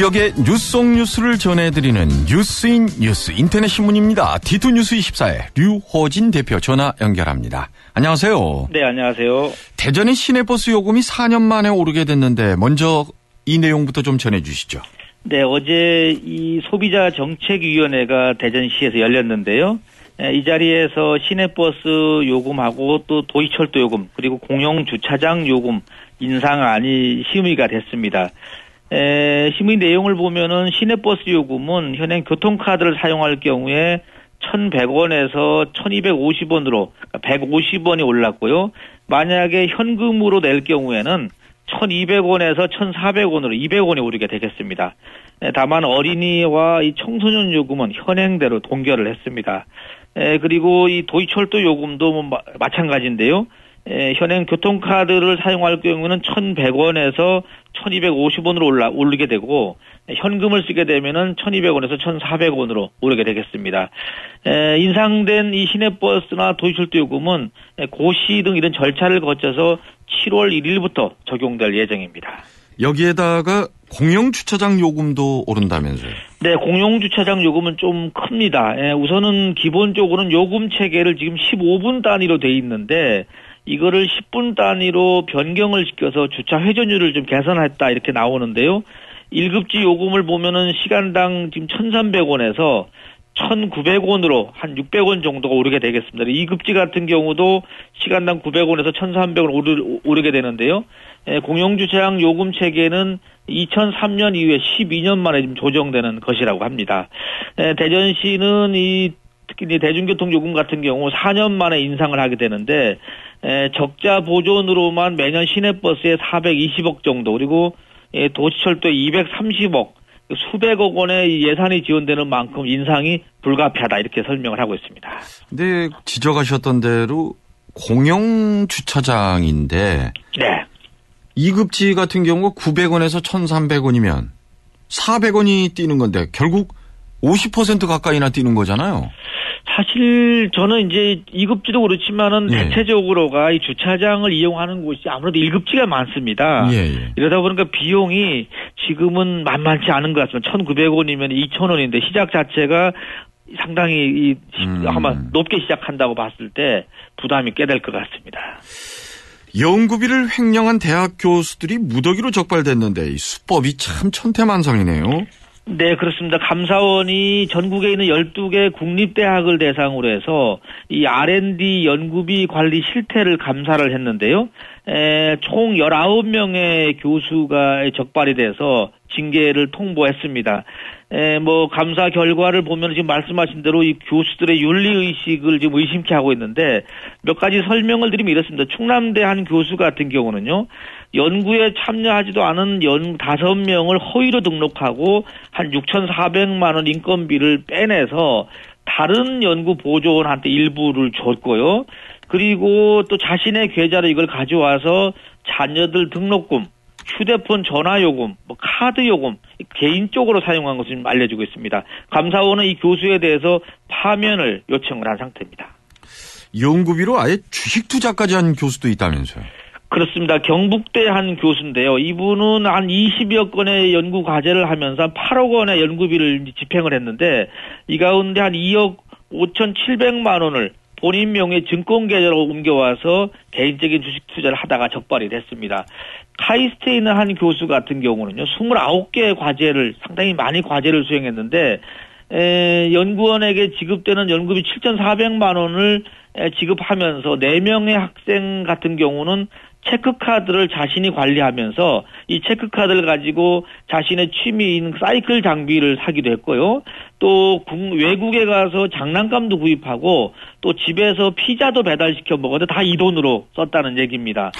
지역의 뉴스 속 뉴스를 전해드리는 뉴스인 뉴스 인터넷 신문입니다. D2뉴스 24의 류호진 대표 전화 연결합니다. 안녕하세요. 네, 안녕하세요. 대전의 시내버스 요금이 4년 만에 오르게 됐는데 먼저 이 내용부터 좀 전해주시죠. 네, 어제 이 소비자정책위원회가 대전시에서 열렸는데요. 이 자리에서 시내버스 요금하고 또 도시철도 요금 그리고 공영주차장 요금 인상안이 심의가 됐습니다. 심의 내용을 보면은 시내버스 요금은 현행 교통카드를 사용할 경우에 1,100원에서 1,250원으로 150원이 올랐고요. 만약에 현금으로 낼 경우에는 1,200원에서 1,400원으로 200원이 오르게 되겠습니다. 다만 어린이와 이 청소년 요금은 현행대로 동결을 했습니다. 그리고 이 도시철도 요금도 마찬가지인데요. 현행 교통카드를 사용할 경우는 1,100원에서 1,250원으로 오르게 되고 현금을 쓰게 되면은 1,200원에서 1,400원으로 오르게 되겠습니다. 인상된 이 시내버스나 도시철도 요금은 고시 등 이런 절차를 거쳐서 7월 1일부터 적용될 예정입니다. 여기에다가 공영주차장 요금도 오른다면서요? 네, 공영주차장 요금은 좀 큽니다. 우선은 기본적으로는 요금 체계를 지금 15분 단위로 돼 있는데 이거를 10분 단위로 변경을 시켜서 주차 회전율을 좀 개선했다 이렇게 나오는데요. 1급지 요금을 보면은 시간당 지금 1,300원에서 1,900원으로 한 600원 정도가 오르게 되겠습니다. 2급지 같은 경우도 시간당 900원에서 1,300원 오르게 되는데요. 공영주차장 요금 체계는 2003년 이후에 12년 만에 좀 조정되는 것이라고 합니다. 대전시는 특히 대중교통 요금 같은 경우 4년 만에 인상을 하게 되는데 적자 보존으로만 매년 시내버스에 420억 정도 그리고 도시철도에 230억 수백억 원의 예산이 지원되는 만큼 인상이 불가피하다 이렇게 설명을 하고 있습니다. 근데 지적하셨던 대로 공영주차장인데 네. 2급지 같은 경우가 900원에서 1,300원이면 400원이 뛰는 건데 결국 50% 가까이나 뛰는 거잖아요. 사실 저는 이제 2급지도 그렇지만은 대체적으로가 이 주차장을 이용하는 곳이 아무래도 1급지가 많습니다. 이러다 보니까 비용이 지금은 만만치 않은 것 같습니다. 1,900원이면 2,000원인데 시작 자체가 상당히 아마 높게 시작한다고 봤을 때 부담이 꽤 될 것 같습니다. 연구비를 횡령한 대학 교수들이 무더기로 적발됐는데 이 수법이 참 천태만상이네요. 네, 그렇습니다. 감사원이 전국에 있는 12개 국립대학을 대상으로 해서 이 R&D 연구비 관리 실태를 감사를 했는데요. 총 19명의 교수가 적발이 돼서 징계를 통보했습니다. 감사 결과를 보면 지금 말씀하신 대로 이 교수들의 윤리의식을 지금 의심케 하고 있는데 몇 가지 설명을 드리면 이렇습니다. 충남대 한 교수 같은 경우는요. 연구에 참여하지도 않은 5명을 허위로 등록하고 한 6,400만 원 인건비를 빼내서 다른 연구 보조원한테 일부를 줬고요. 그리고 또 자신의 계좌로 이걸 가져와서 자녀들 등록금, 휴대폰 전화요금, 카드요금 개인적으로 사용한 것을 지금 알려지고 있습니다. 감사원은 이 교수에 대해서 파면을 요청을 한 상태입니다. 연구비로 아예 주식 투자까지 한 교수도 있다면서요? 그렇습니다. 경북대 한 교수인데요. 이분은 한 20여 건의 연구 과제를 하면서 8억 원의 연구비를 집행을 했는데 이 가운데 한 2억 5,700만 원을 본인 명의 증권 계좌로 옮겨와서 개인적인 주식 투자를 하다가 적발이 됐습니다. 카이스트에 있는 한 교수 같은 경우는요. 29개의 과제를 상당히 많이 과제를 수행했는데 연구원에게 지급되는 연구비 7,400만 원을 지급하면서 4명의 학생 같은 경우는 체크카드를 자신이 관리하면서 이 체크카드를 가지고 자신의 취미인 사이클 장비를 사기도 했고요. 또 외국에 가서 장난감도 구입하고 또 집에서 피자도 배달시켜 먹어도 다 이 돈으로 썼다는 얘기입니다.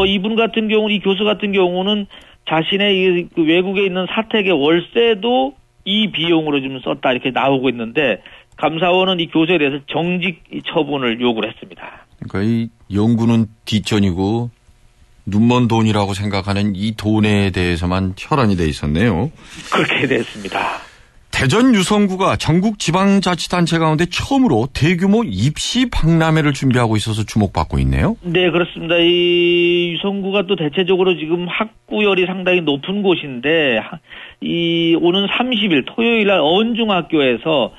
이분 같은 경우는 이 교수 같은 경우는 자신의 그 외국에 있는 사택의 월세도 이 비용으로 좀 썼다 이렇게 나오고 있는데 감사원은 이 교수에 대해서 정직 처분을 요구를 했습니다. 그러니까 이 연구는 뒷전이고 눈먼 돈이라고 생각하는 이 돈에 대해서만 혈안이 돼 있었네요. 그렇게 됐습니다. 대전 유성구가 전국 지방자치단체 가운데 처음으로 대규모 입시 박람회를 준비하고 있어서 주목받고 있네요. 네, 그렇습니다. 이 유성구가 또 대체적으로 지금 학구열이 상당히 높은 곳인데 오는 30일 토요일 날 어원중학교에서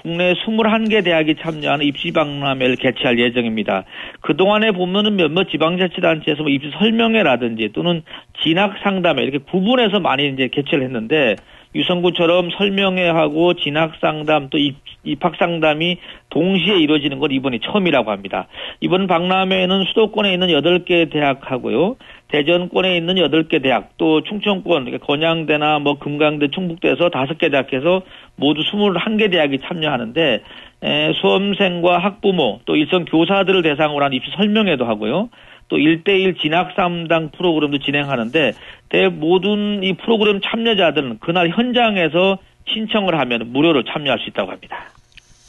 국내 21개 대학이 참여하는 입시 박람회를 개최할 예정입니다. 그동안에 보면은 몇몇 지방자치단체에서 뭐 입시 설명회라든지 또는 진학 상담회 이렇게 구분해서 많이 이제 개최를 했는데 유성구처럼 설명회하고 진학 상담 또 입학 상담이 동시에 이루어지는 건 이번이 처음이라고 합니다. 이번 박람회는 수도권에 있는 8개 대학하고요. 대전권에 있는 8개 대학, 또 충청권, 그러니까 건양대나 뭐 금강대, 충북대에서 5개 대학에서 모두 21개 대학이 참여하는데, 수험생과 학부모, 또 일선 교사들을 대상으로 한 입시 설명회도 하고요. 또 1대1 진학 상담 프로그램도 진행하는데, 모든 이 프로그램 참여자들은 그날 현장에서 신청을 하면 무료로 참여할 수 있다고 합니다.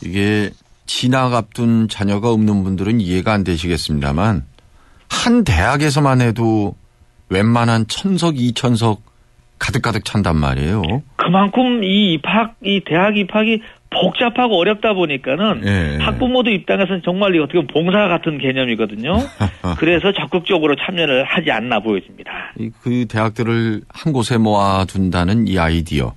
이게 진학 앞둔 자녀가 없는 분들은 이해가 안 되시겠습니다만, 한 대학에서만 해도 웬만한 1000석, 2000석 가득가득 찬단 말이에요. 그만큼 이 대학 입학이 복잡하고 어렵다 보니까는 예. 학부모들 입장에서는 정말 어떻게 보면 봉사 같은 개념이거든요. 그래서 적극적으로 참여를 하지 않나 보여집니다. 그 대학들을 한 곳에 모아둔다는 이 아이디어.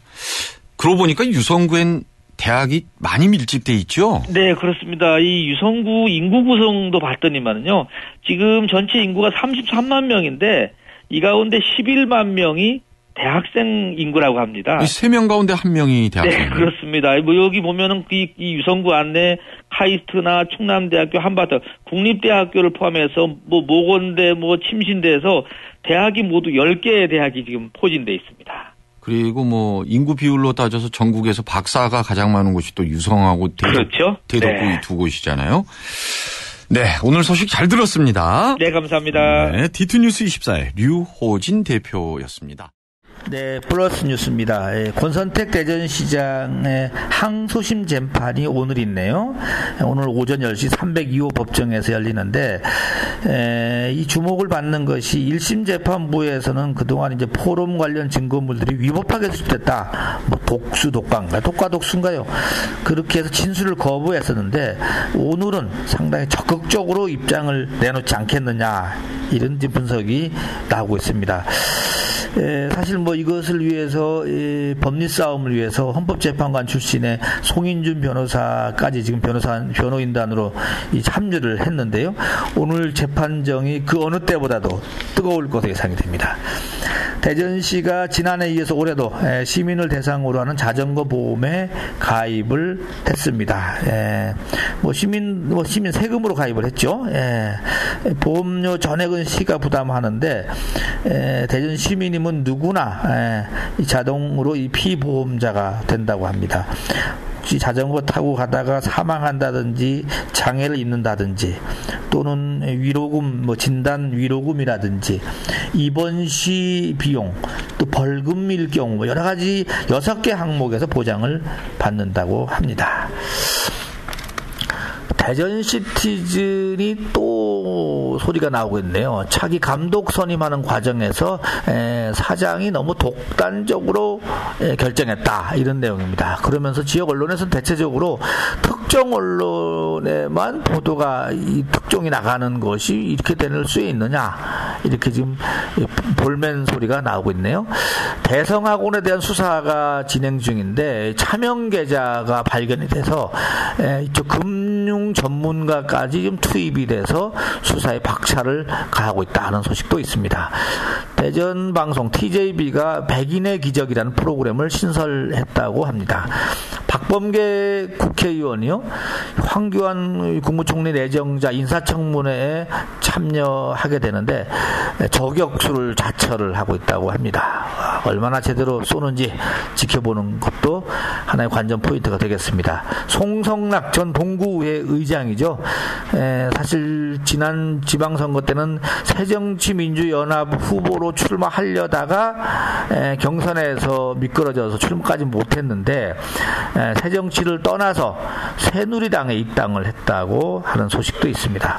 그러고 보니까 유성구엔 대학이 많이 밀집돼 있죠? 네, 그렇습니다. 이 유성구 인구 구성도 봤더니만요. 지금 전체 인구가 33만 명인데 이 가운데 11만 명이 대학생 인구라고 합니다. 3명 가운데 1명이 대학생. 네, 그렇습니다. 뭐 여기 보면은 이 유성구 안내 카이스트나 충남대학교, 한밭대 국립대학교를 포함해서 뭐 모건대, 뭐 침신대에서 대학이 모두 10개의 대학이 지금 포진돼 있습니다. 그리고 뭐 인구 비율로 따져서 전국에서 박사가 가장 많은 곳이 또 유성하고 그렇죠. 대덕구 네. 두 곳이잖아요. 네, 오늘 소식 잘 들었습니다. 네, 감사합니다. 네, D2뉴스 24의 류호진 대표였습니다. 네, 플러스 뉴스입니다. 권선택 대전시장의 항소심 재판이 오늘 있네요. 오늘 오전 10시 302호 법정에서 열리는데, 이 주목을 받는 것이 1심 재판부에서는 그동안 이제 포럼 관련 증거물들이 위법하게 수집됐다. 뭐 독수, 독방가, 독과 독수인가요? 그렇게 해서 진술을 거부했었는데, 오늘은 상당히 적극적으로 입장을 내놓지 않겠느냐, 이런 분석이 나오고 있습니다. 사실 뭐 이것을 위해서 법리 싸움을 위해서 헌법재판관 출신의 송인준 변호사까지 지금 변호인단으로 참여를 했는데요. 오늘 재판정이 그 어느 때보다도 뜨거울 것으로 예상이 됩니다. 대전시가 지난해에 이어서 올해도 시민을 대상으로 하는 자전거 보험에 가입을 했습니다. 시민 세금으로 가입을 했죠. 보험료 전액은 시가 부담하는데 대전 시민이면 누구나 자동으로 이 피보험자가 된다고 합니다. 자전거 타고 가다가 사망한다든지 장애를 입는다든지 또는 위로금, 진단 위로금이라든지 입원시 비용, 또 벌금일 경우 여러 가지 6개 항목에서 보장을 받는다고 합니다. 대전 시티즌이 또 소리가 나오고 있네요. 차기 감독 선임하는 과정에서 사장이 너무 독단적으로 결정했다, 이런 내용입니다. 그러면서 지역 언론에서는 대체적으로 특정 언론에만 보도가 이 특종이 나가는 것이 이렇게 될 수 있느냐, 이렇게 지금 볼멘 소리가 나오고 있네요. 대성학원에 대한 수사가 진행 중인데 차명 계좌가 발견이 돼서 이쪽 금융 전문가까지 좀 투입이 돼서 수사에 박차를 가하고 있다는 소식도 있습니다. 대전 방송 TJB가 백인의 기적이라는 프로그램을 신설했다고 합니다. 박범계 국회의원이요, 황교안 국무총리 내정자 인사청문회에 참여하게 되는데 저격수를 자처를 하고 있다고 합니다. 얼마나 제대로 쏘는지 지켜보는 것도 하나의 관전 포인트가 되겠습니다. 송성락 전 동구의회 의장이죠. 사실 지난 지방선거 때는 새정치민주연합 후보로 출마하려다가 경선에서 미끄러져서 출마까지 못했는데 새정치를 떠나서 새누리당에 입당을 했다고 하는 소식도 있습니다.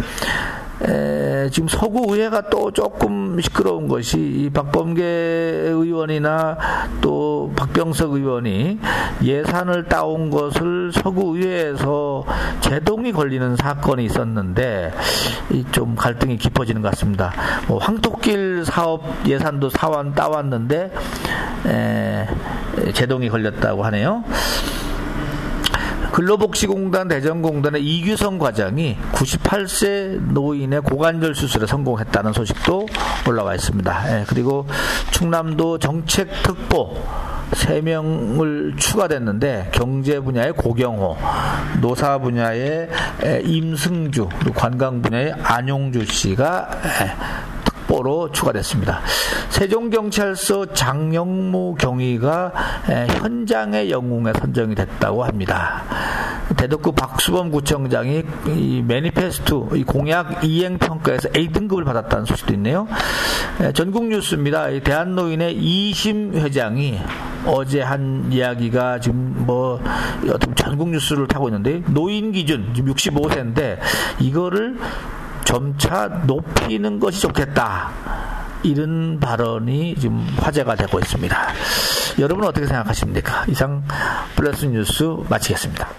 지금 서구의회가 또 조금 시끄러운 것이 이 박범계 의원이나 또 박병석 의원이 예산을 따온 것을 서구의회에서 제동이 걸리는 사건이 있었는데 좀 갈등이 깊어지는 것 같습니다. 뭐 황토길 사업 예산도 따왔는데 제동이 걸렸다고 하네요. 근로복지공단 대전공단의 이규성 과장이 98세 노인의 고관절 수술에 성공했다는 소식도 올라와 있습니다. 그리고 충남도 정책특보 3명을 추가됐는데 경제 분야의 고경호, 노사 분야의 임승주, 그리고 관광 분야의 안용주 씨가 특보로 추가됐습니다. 세종경찰서 장영무 경위가 현장의 영웅에 선정이 됐다고 합니다. 대덕구 박수범 구청장이 이 매니페스토 이 공약 이행 평가에서 A등급을 받았다는 소식도 있네요. 전국 뉴스입니다. 대한노인의 2심 회장이 어제 한 이야기가 지금 전국 뉴스를 타고 있는데 노인 기준 지금 65세인데 이거를 점차 높이는 것이 좋겠다. 이런 발언이 지금 화제가 되고 있습니다. 여러분은 어떻게 생각하십니까? 이상 플러스 뉴스 마치겠습니다.